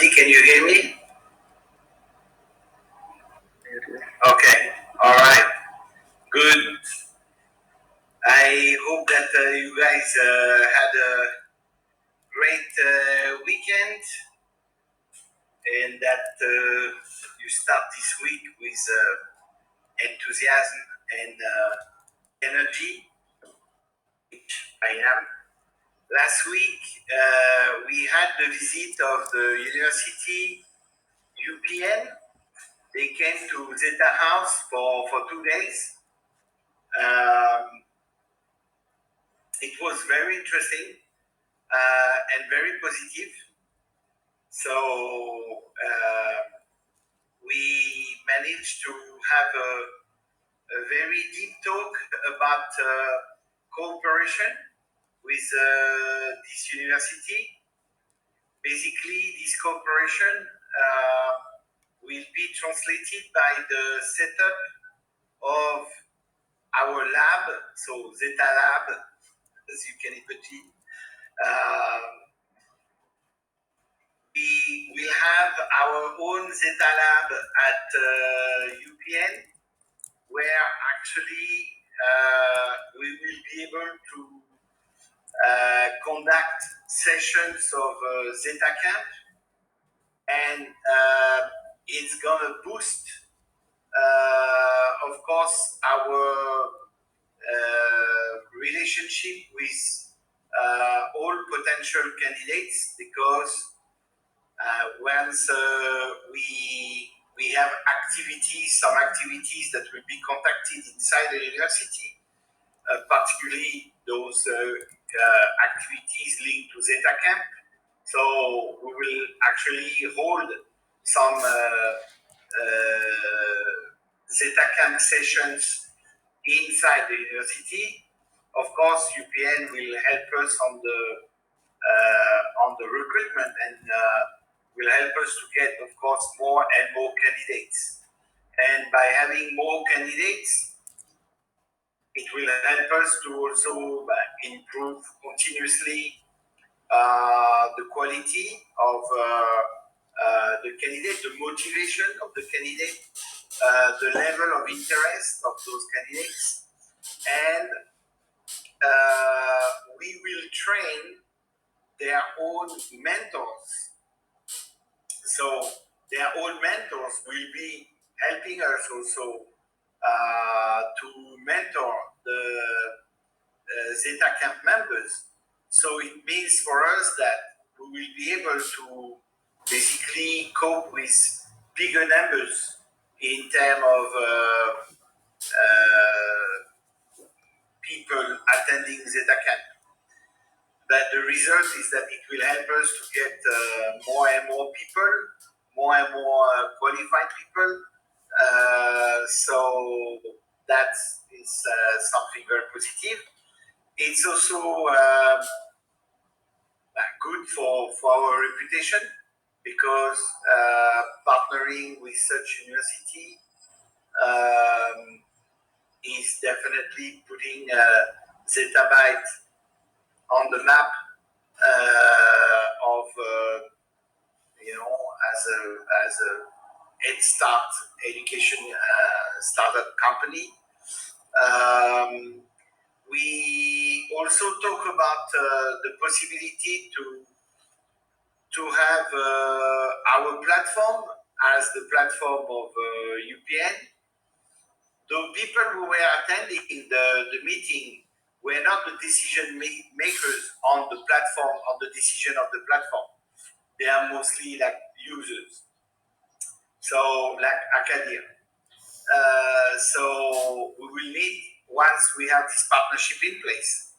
Abdi, can you hear me? Okay. All right. Good. I hope that you guys had a great weekend and that you start this week with enthusiasm and energy, which I am. Last week, we had the visit of the university UPN. They came to Zetta House for 2 days. It was very interesting and very positive. So we managed to have a very deep talk about cooperation with this university. Basically, this cooperation will be translated by the setup of our lab, so Zetta Lab, as you can imagine. We will have our own Zetta Lab at UPN, where actually we will be able to conduct sessions of Zetta Camp, and it's gonna boost, of course, our relationship with all potential candidates, because once we have some activities that will be conducted inside the university, particularly those activities linked to Zetta Camp. So we will actually hold some Zetta Camp sessions inside the university. Of course, UPN will help us on the recruitment and will help us to get, of course, more and more candidates. And by having more candidates, it will help us to also improve continuously the quality of the candidate, the motivation of the candidate, the level of interest of those candidates, and we will train their own mentors. So their own mentors will be helping us also to mentor the Zetta Camp members. So it means for us that we will be able to basically cope with bigger numbers in terms of people attending Zetta Camp. But the result is that it will help us to get more and more people, more and more qualified people. So that is something very positive. It's also good for our reputation, because partnering with such university is definitely putting Zetta Byte on the map of as a head start education startup company. We also talk about the possibility to have our platform as the platform of UPN. The people who were attending the meeting were not the decision makers on the platform, on the decision of the platform. They are mostly like users, so like academia. So we will need, once we have this partnership in place,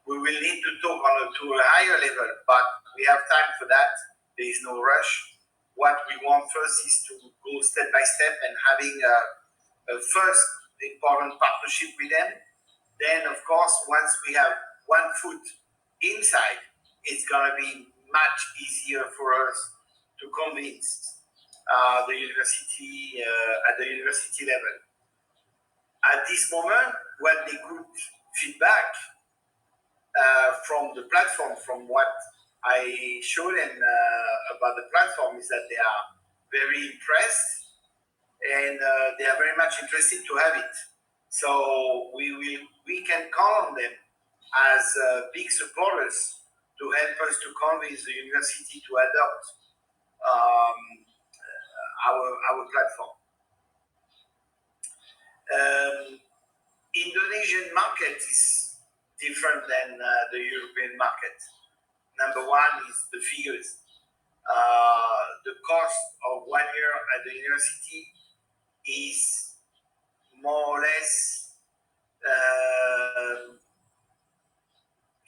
we will need to talk to a higher level, but we have time for that. There is no rush. What we want first is to go step by step and having a first important partnership with them. Then, of course, once we have one foot inside, it's going to be much easier for us to convince the university at the university level. At this moment, what the good feedback from the platform, from what I showed them about the platform, is is that they are very impressed and they are very much interested to have it. So we can count on them as big supporters to help us to convince the university to adopt um, our platform. Indonesian market is different than the European market. Number one is the figures. The cost of 1 year at the university is more or less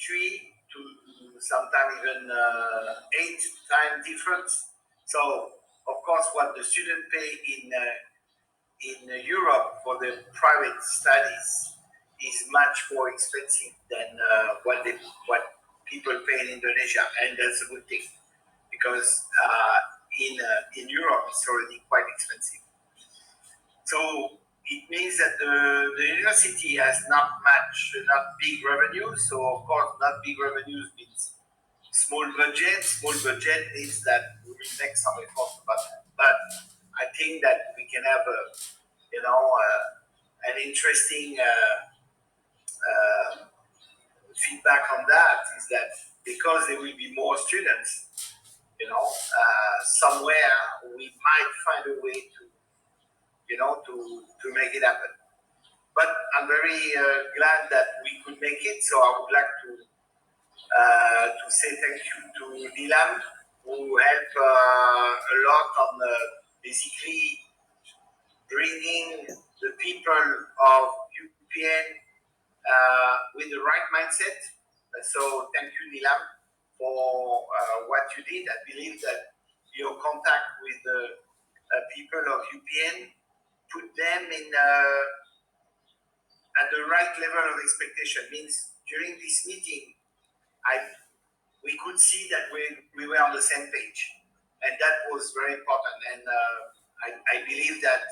3 to sometimes even 8 times different. So, of course, what the student pay in Europe for the private studies is much more expensive than what people pay in Indonesia, and that's a good thing because in Europe it's already quite expensive. So it means that the university has not big revenues. So of course, not big revenues means small budget. Small budget means that we will make some effort about that. But I think that we can have an interesting feedback on that is that because there will be more students, somewhere we might find a way to make it happen. But I'm very glad that we could make it. So I would like to say thank you to Nilam, who helped a lot on basically bringing the people of UPN with the right mindset. So thank you, Nilam, for what you did. I believe that your contact with the people of UPN put them in at the right level of expectation. Means during this meeting, we could see that we were on the same page, and that was very important. And I believe that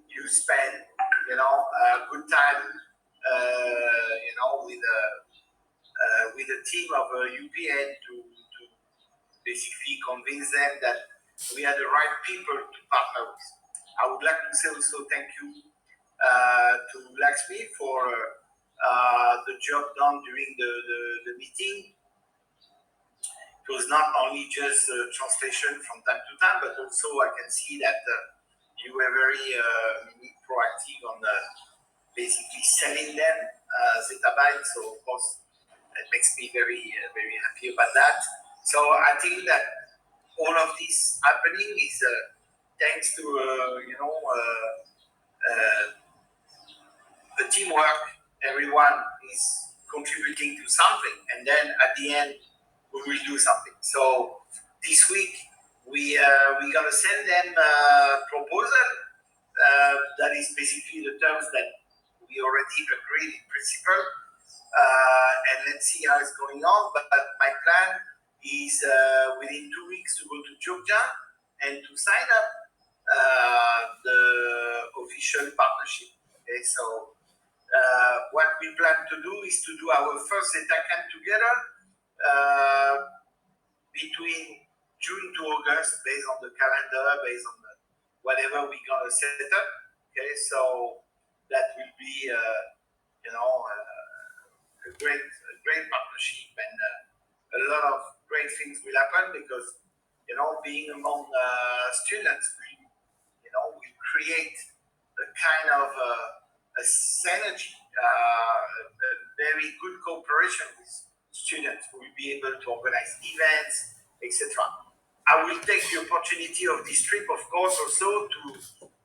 you spend a good time with a team of UPN to basically convince them that we are the right people to partner with. I would like to say also thank you to Laxmi for the job done during the meeting. It was not only just translation from time to time, but also I can see that you were very proactive on basically selling them Zetta Byte. So of course, it makes me very very happy about that. So I think that all of this happening is thanks to the teamwork. Everyone is contributing to something, and then at the end we will do something. So this week we're gonna send them a proposal that is basically the terms that we already agreed in principle, and let's see how it's going on. But my plan is within 2 weeks to go to Jogja and to sign up the official partnership. Okay, so what we plan to do is to do our first Zetta camp together between June to August, based on the calendar, based on whatever we're gonna set up. Okay, so that will be a great partnership, and a lot of great things will happen because being among students will create a kind of a synergy, a very good cooperation with students who will be able to organize events, etc. I will take the opportunity of this trip, of course, also to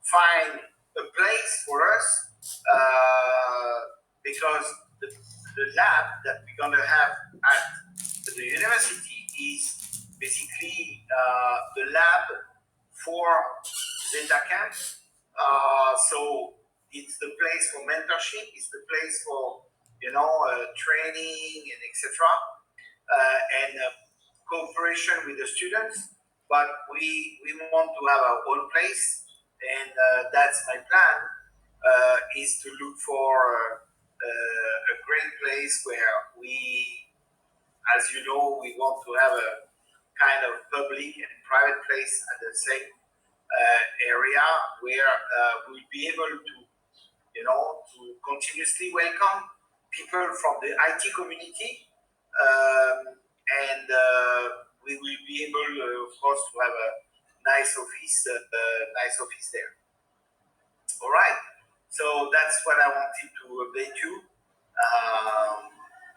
find a place for us because the lab that we're going to have at the university is basically the lab for Zetta Camp. So it's the place for mentorship, it's the place for training and etc. And cooperation with the students. But we want to have our own place, and that's my plan. Is to look for a great place where we, as you know, we want to have kind of public and private place at the same area where we'll be able to, to continuously welcome people from the IT community, and we will be able, of course, to have a nice office there. All right. So that's what I wanted to update you.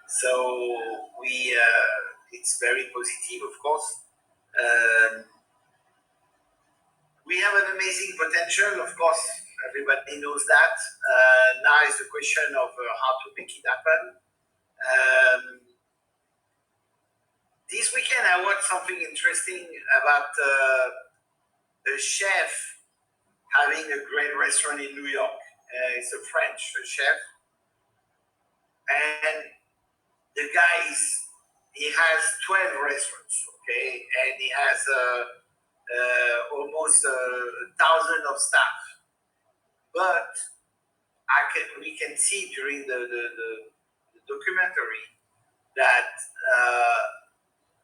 So it's very positive, of course. We have an amazing potential, of course. Everybody knows that. Now is the question of how to make it happen. This weekend I watched something interesting about a chef having a great restaurant in New York. It's a French chef, and the guy he has 12 restaurants, okay, and he has almost 1,000 of staff. But we can see during the documentary that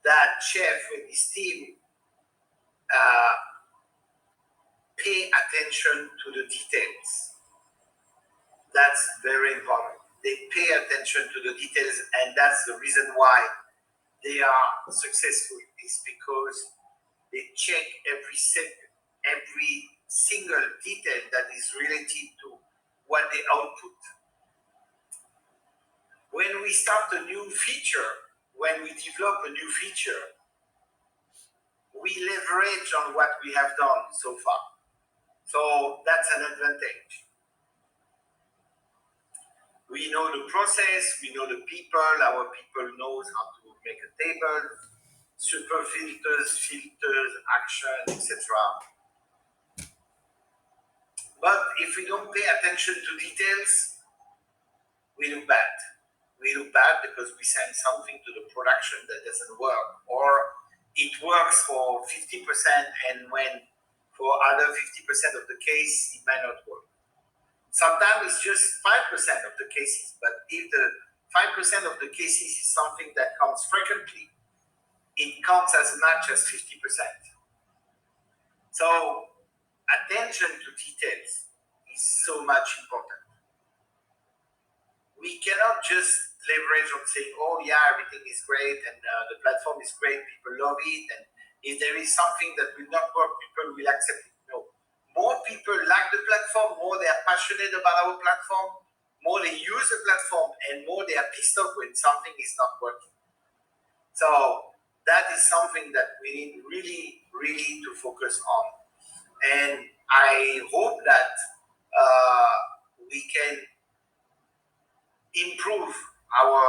that chef with his team pay attention to the details. That's very important. They pay attention to the details, and that's the reason why they are successful. Is because they check every single detail that is related to what they output. When we start a new feature, when we develop a new feature, we leverage on what we have done so far. So that's an advantage. We know the process, we know the people, our people knows how to make a table, super filters, action, etc. But if we don't pay attention to details, we look bad. We look bad because we send something to the production that doesn't work, or it works for 50%, and when for other 50% of the case, it might not work. Sometimes it's just 5% of the cases, but if the 5% of the cases is something that comes frequently, it counts as much as 50%. So attention to details is so much important. We cannot just leverage on saying, oh yeah, everything is great and the platform is great, people love it, and if there is something that will not work, people will accept it. No. More people like the platform, more they are passionate about our platform, more they use the platform, and more they are pissed off when something is not working. So that is something that we need really to focus on. And I hope that we can improve our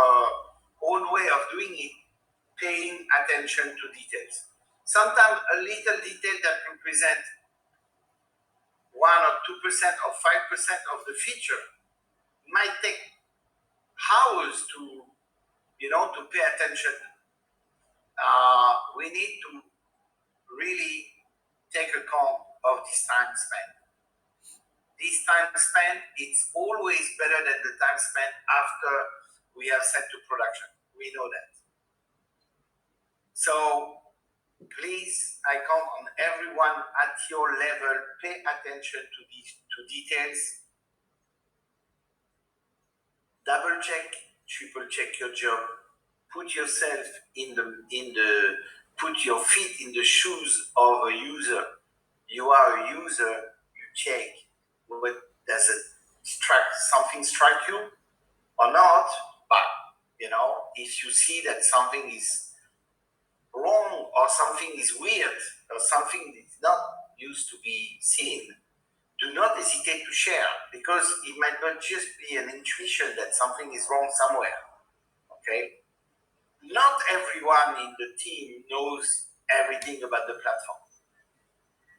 own way of doing it, paying attention to details. Sometimes a little detail that represents 1 or 2% or 5% of the feature might take hours to pay attention. We need to really take account of this time spent. This time spent, it's always better than the time spent after we have sent to production. We know that. So please, I count on everyone at your level, pay attention to details. Double check, triple check your job. Put yourself put your feet in the shoes of a user. You are a user, you check. Does something strike you or not? But if you see that something is wrong or something is weird or something is not used to be seen, do not hesitate to share, because it might not just be an intuition that something is wrong somewhere. Okay? Not everyone in the team knows everything about the platform.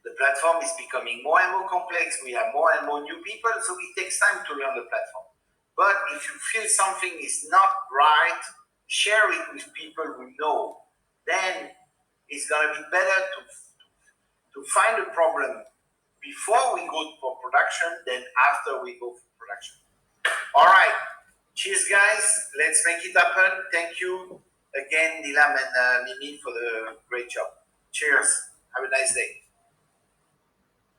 The platform is becoming more and more complex. We have more and more new people, so it takes time to learn the platform. But if you feel something is not right, share it with people who know. Then it's going to be better to find a problem before we go for production than after we go for production. All right. Cheers, guys. Let's make it happen. Thank you. again, Nilam and Mimi, for the great job. Cheers. Have a nice day.